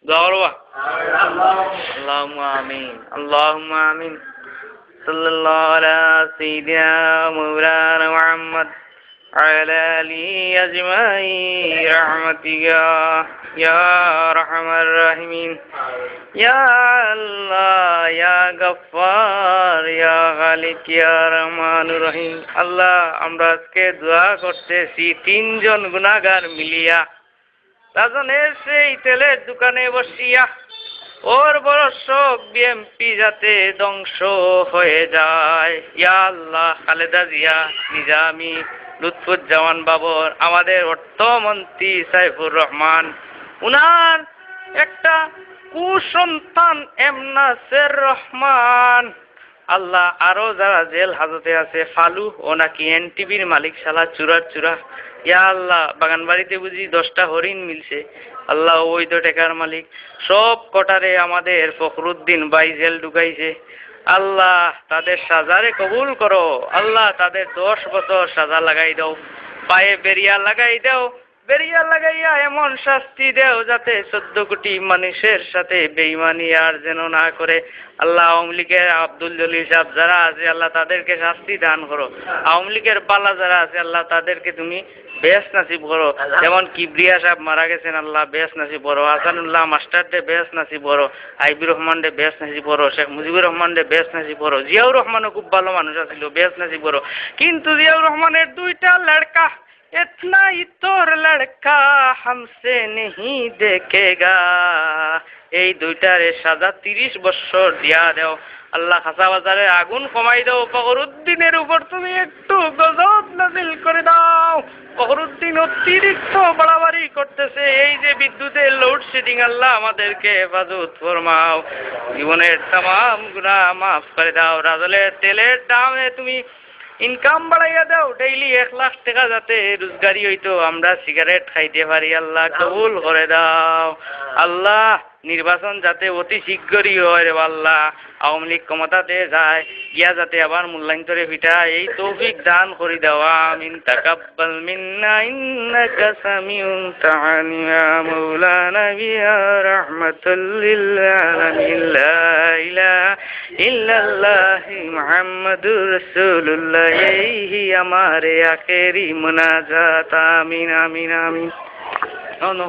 দোয়া করবা আল্লাহুম্মা আমিন আল্লাহুম্মা আমিন সাল্লাল্লাহু আলা সাইয়্যিদিনা মাওলানা মুহাম্মদ وعلى آله أجمعين برحمتك يا أرحم الراحمين يا الله يا غفار يا خالق يا رحمن الرحيم আল্লাহ আমরা আজকে দোয়া করতেছি তিনজন গুনাহগার মিলিয়া রাজনের সেই তেলের দোকানে বসিয়া ওর বড় শোক বিএমপি যাতে ধ্বংস হয়ে যায় ইয়া আল্লাহ খালেদা জিয়া নিজামী লুৎফুজ্জামান বাবর আমাদের অর্থমন্ত্রী সাইফুর রহমান উনার একটা কুসন্তান এম নাসের রহমান আল্লাহ আরো যারা জেল হাজতে আছে ফালু ও নাকি এনটিভির মালিক শালা চুরা ইয়া আল্লাহ বাগানবাড়িতে বুঝি 10টা হরিণ মিলছে আল্লাহ অবৈধ টাকার মালিক সব কটারে আমাদের ফখরুদ্দিন ভাই জেল ঢুকাইছে আল্লাহ তাদের সাজারে কবুল করো আল্লাহ তাদের 10 বছর সাজা লাগাই দাও পায়ে বেরিয়া লাগাই দাও বেরিয়া লাগাইয়া এমন শাস্তি দেও যাতে 14 কোটি মানুষের সাথে বেঈমানি আর যেন না করে আল্লাহ আওয়ামী লীগের আব্দুল জলিল সাহেব যারা আছে আল্লাহ তাদেরকে শাস্তি দান করো আওয়ামী লীগের বালা যারা আছে আল্লাহ তাদেরকে তুমি বেশ নাসিব করো যেমন কিবরিয়া সাহেব মারা গেছেন আল্লাহ বেশ নাসিব করো হাসানুল্লাহ মাস্টার দে বেশ নাসিব করো আইবির রহমান দে বেশ নাসিব করো শেখ মুজিবুর রহমান দে বেশ নাসিব করো জিয়াউর রহমানও খুব ভালো মানুষ ছিল বেশ নাসিব করো কিন্তু জিয়াউর রহমানের 2টা লড়কা इतना ही तोर लड़का हमसे नहीं देखेगा এই দুইটারে সাজা 30 বছর দিয়া দাও আল্লাহ খাসা বাজারে আগুন কমাই দাও ফখরুদ্দিনের উপর তুমি একটু গজব নাজিল করে দাও ফখরুদ্দিন অতিরিক্ত বাড়াবাড়ি করতেছে এই যে বিদ্যুতের লোডশেডিং আল্লাহ আমাদেরকে হেফাজত ফরমাও জীবনের तमाम গুনাহ মাফ করে দাও রাজলের তেলের দামে তুমি ইনকাম বাড়াইয়া দাও ডেইলি 1 লাখ টাকা যাতে রোজগারি হইতো আমরা সিগারেট খাইতে পারি আল্লাহ কবুল করে দাও আল্লাহ নির্বাচন যাতে অতি শীঘ্রই হয় রে আল্লাহ আওয়ামী লীগ ক্ষমতাতে যায় গিয়া যাতে আবার মূল্যায়ন্তরে পিঠা এই তৌফিক দান করে দাও আমিন তাকাব্বাল মিন্না ইন্নাকা সামিউন তাআনি ইয়া মাওলানা ইয়া রাহমাতুল লিল আলামিন লা ইলাহা ইল্লাল্লাহ মুহাম্মাদুর রাসূলুল্লাহ এই আমারে আখেরি মুনাজাত আমিন আমিন আমিন নো